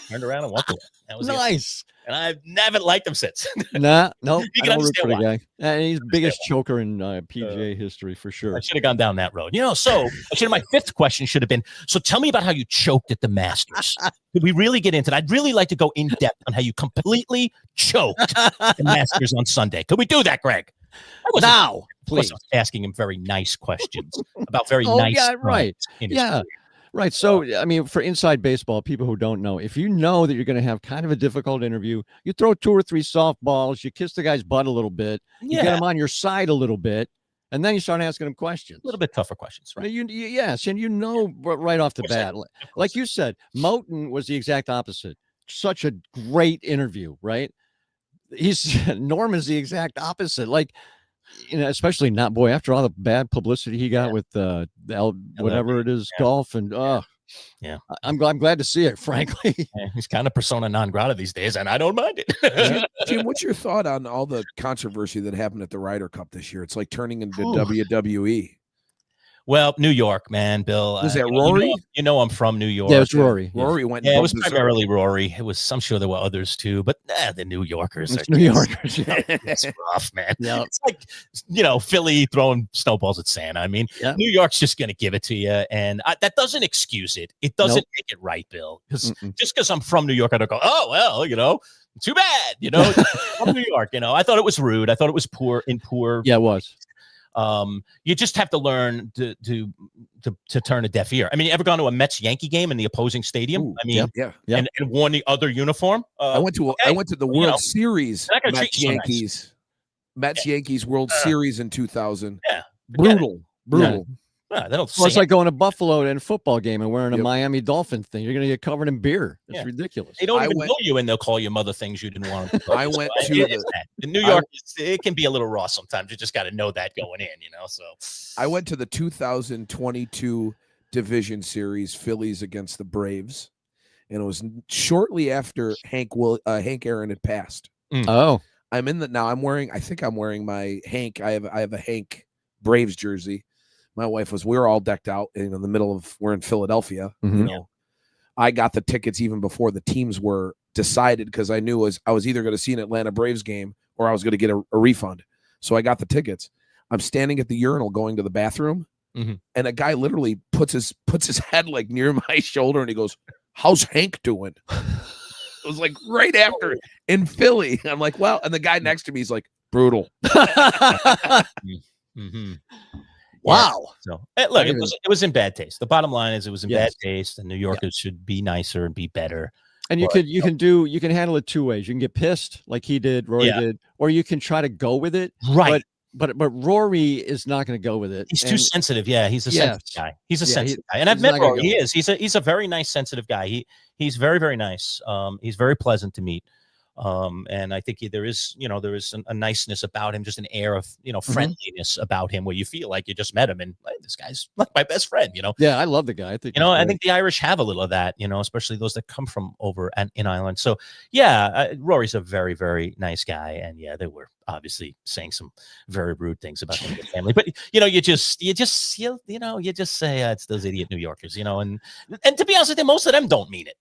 Turned around and walked away. That was nice. And I've never liked him since. No. You can understand why. Guy. And he's the biggest choker in PGA history for sure. I should have gone down that road. So my 5th question should have been, so tell me about how you choked at the Masters. Could we really get into that? I'd really like to go in depth on how you completely choked the Masters on Sunday. Could we do that, Greg? Now, please. Asking him very nice questions about very nice. Yeah, right. Yeah. Right. So, I mean, for inside baseball, people who don't know, if you know that you're going to have kind of a difficult interview, you throw 2 or 3 softballs, you kiss the guy's butt a little bit, you get him on your side a little bit, and then you start asking him questions. A little bit tougher questions, right? Yes. And right off the bat, like you said, Moten was the exact opposite. Such a great interview, right? Norman's the exact opposite. Like, especially after all the bad publicity he got with whatever it is, golf and Yeah. I'm glad to see it, frankly. Yeah, he's kind of persona non grata these days, and I don't mind it. Jim, what's your thought on all the controversy that happened at the Ryder Cup this year? It's like turning into WWE. Well, New York, man, Bill. Was that Rory? You know I'm from New York. Yeah, it was Rory. Rory went. Yeah, it was primarily Rory. It was. I'm sure there were others too, but the New Yorkers. It's New Yorkers. Yeah. It's rough, man. Yeah. It's like Philly throwing snowballs at Santa. I mean, New York's just going to give it to you, and that doesn't excuse it. It doesn't make it right, Bill. Because just because I'm from New York, I don't go, oh well, too bad. I'm New York. I thought it was rude. I thought it was poor. Yeah, it was. You just have to learn to turn a deaf ear. I mean, you ever gone to a Mets Yankee game in the opposing stadium? Ooh, I mean, yeah. And worn the other uniform. I went to the World Series Mets Yankees World Series in 2000. Yeah, brutal. It's like going to Buffalo in a football game and wearing a Miami Dolphin thing. You're going to get covered in beer. It's ridiculous. They don't even know you, and they'll call you mother things you didn't want to. I went to the New York. It can be a little raw sometimes. You just got to know that going in, So I went to the 2022 Division Series, Phillies against the Braves, and it was shortly after Hank Aaron had passed. Oh, I'm in now. I think I'm wearing my Hank. I have a Hank Braves jersey. My wife we were all decked out in the middle of, we're in Philadelphia. I got the tickets even before the teams were decided because I knew I was either going to see an Atlanta Braves game or I was going to get a refund. So I got the tickets. I'm standing at the urinal going to the bathroom, and a guy literally puts his head like near my shoulder and he goes, "How's Hank doing?" It was like right after in Philly. I'm like, well, and the guy next to me is like, brutal. Wow. So look, it was in bad taste. The bottom line is it was in bad taste, and New Yorkers should be nicer and be better. And you can handle it two ways. You can get pissed like he did, Rory did, or you can try to go with it. Right. But Rory is not going to go with it. He's too sensitive. Yeah, he's a sensitive guy. He's a sensitive guy. And I've met Rory. He's a very nice, sensitive guy. He's very, very nice. He's very pleasant to meet. And I think there is a niceness about him, just an air of, friendliness about him where you feel like you just met him and this guy's like my best friend, Yeah, I love the guy. I think, I think the Irish have a little of that, especially those that come from over in Ireland. So yeah, Rory's a very, very nice guy. And yeah, they were obviously saying some very rude things about him and his family, but you just say it's those idiot New Yorkers, and to be honest with you, most of them don't mean it,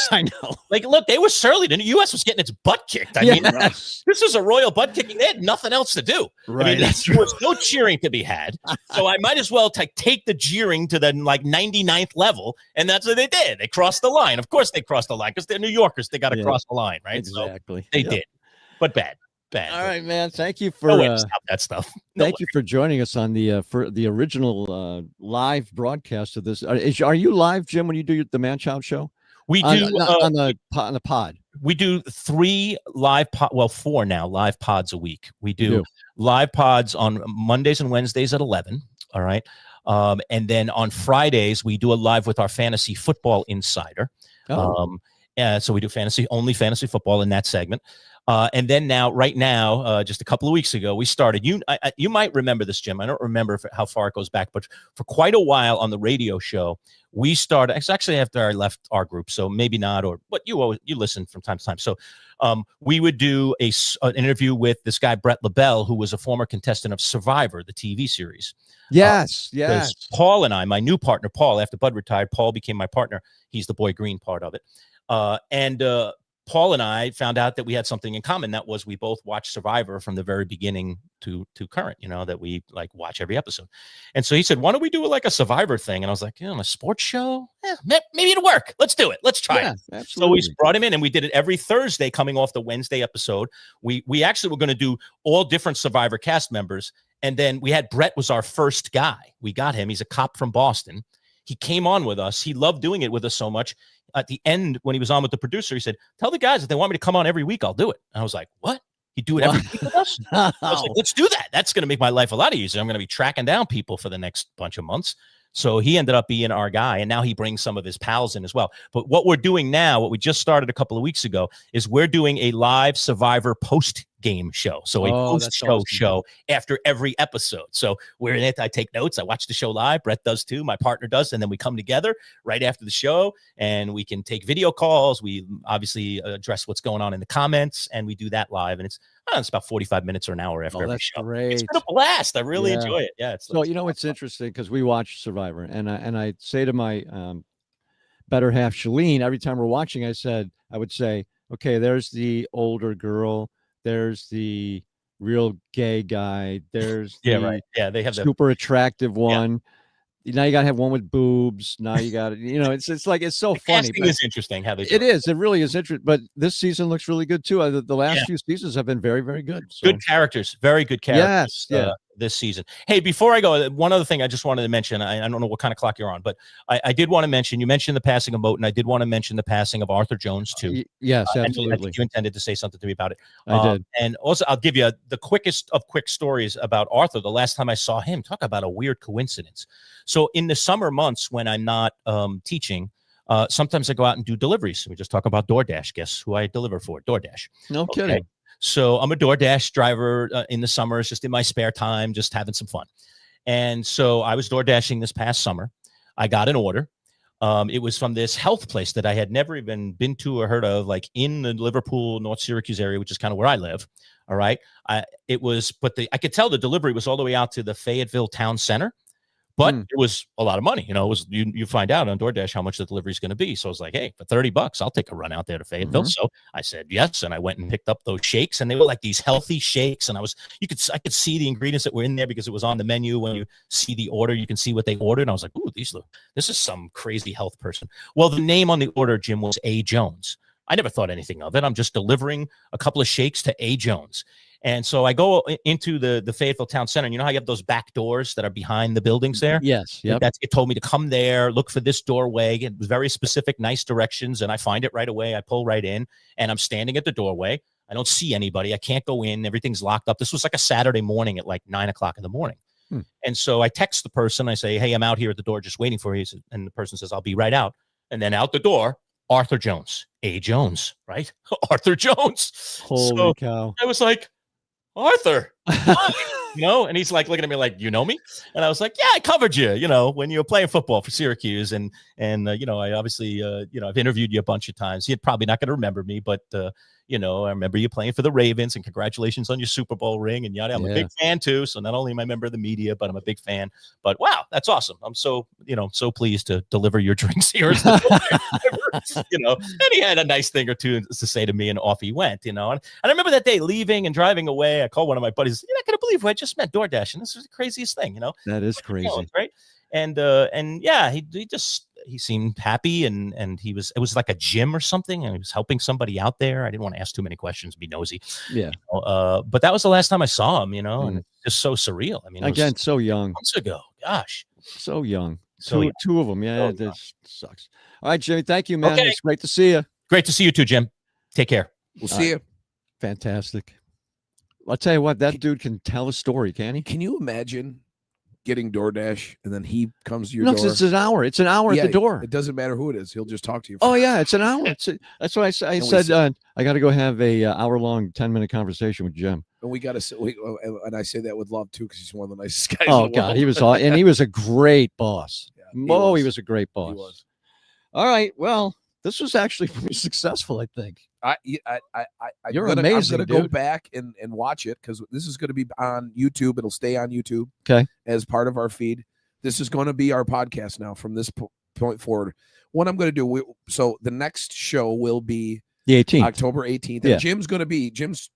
I know. Like, look, they were surly. The U.S. was getting its butt kicked. I mean, this was a royal butt kicking. They had nothing else to do. Right. I mean, there was no cheering to be had. So I might as well take the jeering to the 99th level. And that's what they did. They crossed the line. Of course they crossed the line because they're New Yorkers. They got to cross the line, right? Exactly. So they did. But bad. All right, man. Thank you for stop that stuff. Thank you for joining us on the original live broadcast of this. Are you live, Jim, when you do the Man Child show? We do on the pod. We do 4 now live pods a week. We do live pods on Mondays and Wednesdays at 11. All right. And then on Fridays, we do a live with our fantasy football insider. So we do only fantasy football in that segment. And then right now, just a couple of weeks ago, we started. You might remember this, Jim. I don't remember how far it goes back, but for quite a while on the radio show, we started. It's actually after I left our group, so maybe not. But you listen from time to time. So we would do an interview with this guy Brett LaBelle, who was a former contestant of Survivor, the TV series. Yes. Paul and I, my new partner, Paul, after Bud retired, Paul became my partner. He's the Boy Green part of it, and Paul and I found out that we had something in common. That was we both watched Survivor from the very beginning to current, that we watch every episode. And so he said, why don't we do like a Survivor thing? And I was like, a sports show? Yeah, maybe it'll work. Let's do it. Let's try it. Absolutely. So we brought him in and we did it every Thursday coming off the Wednesday episode. We actually were going to do all different Survivor cast members. And then we had Brett was our first guy. We got him. He's a cop from Boston. He came on with us. He loved doing it with us so much. At the end, when he was on with the producer, he said, tell the guys if they want me to come on every week, I'll do it. And I was like, what? He'd do it every week with us? I was like, let's do that. That's going to make my life a lot easier. I'm going to be tracking down people for the next bunch of months. So he ended up being our guy. And now he brings some of his pals in as well. But what we're doing now, what we just started a couple of weeks ago, is we're doing a live Survivor post game show. So a post-show after every episode. So we're in it. I take notes. I watch the show live. Brett does too. My partner does. And then we come together right after the show and we can take video calls. We obviously address what's going on in the comments and we do that live. And it's about 45 minutes or an hour after every show. Great. It's been a blast. I really enjoy it. Yeah. So, it's interesting because we watch Survivor and I say to my better half, Shalene, every time we're watching, I would say, okay, there's the older girl. There's the real gay guy. There's they have super attractive one. Now you got to have one with boobs. Now you got to, it's like, it's so funny. It's interesting how they do it. It really is interesting. But this season looks really good too. The last few seasons have been very, very good. So. Good characters, very good characters. Yes, this season. Hey, before I go, one other thing I just wanted to mention. I don't know what kind of clock you're on, but I did want to mention. You mentioned the passing of Moten. I did want to mention the passing of Arthur Jones too. Yes, absolutely. I think you intended to say something to me about it. I did. And also, I'll give you the quickest of quick stories about Arthur. The last time I saw him, talk about a weird coincidence. So in the summer months when I'm not teaching, sometimes I go out and do deliveries. We just talk about DoorDash. Guess who I deliver for? DoorDash. No kidding. So I'm a DoorDash driver in the summers, just in my spare time, just having some fun. And so I was DoorDashing this past summer. I got an order. It was from this health place that I had never even been to or heard of, like in the Liverpool, North Syracuse area, which is kind of where I live. All right. I could tell the delivery was all the way out to the Fayetteville town center. But it was a lot of money. It was you find out on DoorDash how much the delivery is going to be. So I was like, hey, for $30, I'll take a run out there to Fayetteville. So I said yes, and I went and picked up those shakes, and they were like these healthy shakes. And I could see the ingredients that were in there because it was on the menu. When you see the order, you can see what they ordered. And I was like, ooh, this is some crazy health person. Well, the name on the order, Jim, was A. Jones. I never thought anything of it. I'm just delivering a couple of shakes to A. Jones. And so I go into the Fayetteville Town Center, and you know how you have those back doors that are behind the buildings there? Yes. Yep. It told me to come there, look for this doorway. It was very specific, nice directions, and I find it right away. I pull right in, and I'm standing at the doorway. I don't see anybody. I can't go in. Everything's locked up. This was like a Saturday morning at like 9 o'clock in the morning. And so I text the person. I say, hey, I'm out here at the door just waiting for you. And the person says, I'll be right out. And then out the door, Arthur Jones. A. Jones, right? Arthur Jones. Holy cow. I was like, Arthur, and he's like looking at me like, you know me? And I was like, yeah, I covered you, when you were playing football for Syracuse. And I obviously, I've interviewed you a bunch of times. You're probably not going to remember me, but, I remember you playing for the Ravens, and congratulations on your Super Bowl ring and yada. I'm a big fan too. So not only am I a member of the media, but I'm a big fan. But wow, that's awesome. I'm so pleased to deliver your drinks here. And he had a nice thing or two to say to me, and off he went, And I remember that day leaving and driving away. I called one of my buddies. You're not going to believe who I just met DoorDash. And this is the craziest thing, That is crazy. Right. And yeah, he seemed happy, and it was like a gym or something, and he was helping somebody out there. I didn't want to ask too many questions, be nosy. Yeah. But that was the last time I saw him, and it's just so surreal. I mean, again, so young. Months ago. Gosh. So young. So two of them. Yeah, this sucks. All right, Jimmy. Thank you, man. Okay. It's great to see you. Great to see you too, Jim. Take care. We'll see you. Fantastic. I'll tell you what, that dude can tell a story, can he? Can you imagine getting DoorDash and then he comes to your door? It's an hour. It's an hour at the door. It doesn't matter who it is. He'll just talk to you. Oh yeah, it's an hour. That's what I said. I got to go have a hour-long 10-minute conversation with Jim. And and I say that with love too, because he's one of the nicest guys. Oh God, he was and he was a great boss. Yeah, he was a great boss. He was. All right. Well, this was actually pretty successful, I think. You're amazing. I'm going to go back and watch it, because this is going to be on YouTube. It'll stay on YouTube. Okay. As part of our feed. This is going to be our podcast now from this point forward. What I'm going to do, so the next show will be the 18th, October 18th. And Jim's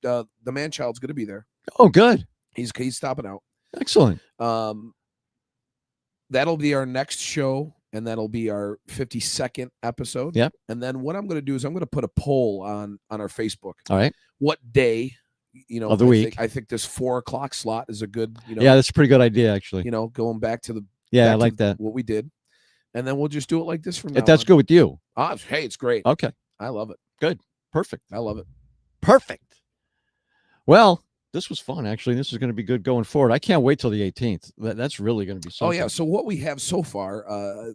the man-child's going to be there. Oh, good. He's stopping out. Excellent. That'll be our next show, and that'll be our 52nd episode. Yep. And then what I'm going to do is I'm going to put a poll on our Facebook. All right. What day, of the week? I think this 4:00 slot is a good, Yeah, that's a pretty good idea, actually. Going back to the. Yeah, I like that. What we did. And then we'll just do it like this from now on. If that's good with you. Hey, it's great. Okay. I love it. Good. Perfect. I love it. Perfect. Well, this was fun, actually. This is going to be good going forward. I can't wait till the 18th. That's really going to be something. Oh, yeah. So what we have so far,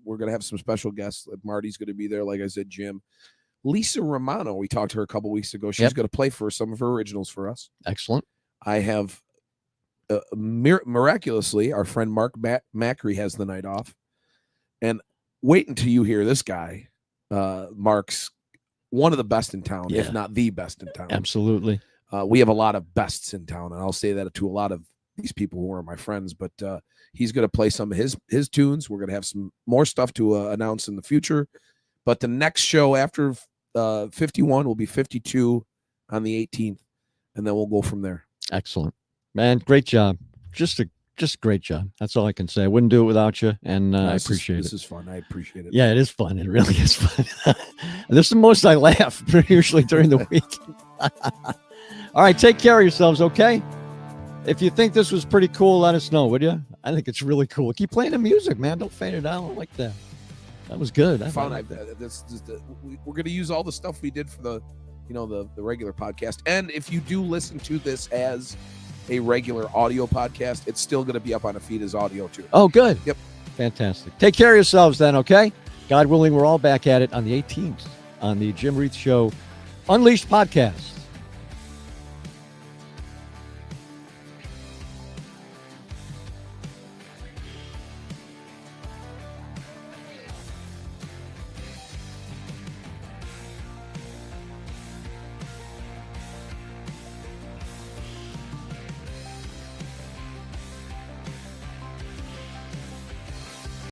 we're going to have some special guests. Marty's going to be there. Like I said, Jim. Lisa Romano, we talked to her a couple weeks ago. She's going to play for some of her originals for us. Excellent. I have miraculously, our friend Mark Macri has the night off. And wait until you hear this guy. Mark's one of the best in town, if not the best in town. Absolutely. We have a lot of bests in town, and I'll say that to a lot of these people who are my friends. But he's going to play some of his tunes. We're going to have some more stuff to announce in the future. But the next show after 51 will be 52 on the 18th, and then we'll go from there. Excellent, man. Great job. Just great job. That's all I can say. I wouldn't do it without you, and I appreciate it. This is fun. I appreciate it. Yeah, it is fun. It really is fun. This is the most I laugh usually during the week. All right, take care of yourselves, okay? If you think this was pretty cool, let us know, would you? I think it's really cool. Keep playing the music, man. Don't fade it out. I like that. That was good. We're going to use all the stuff we did for the regular podcast. And if you do listen to this as a regular audio podcast, it's still going to be up on a feed as audio too. Oh, good. Yep. Fantastic. Take care of yourselves then, okay? God willing, we're all back at it on the 18th on the Jim Reith Show Unleashed podcast.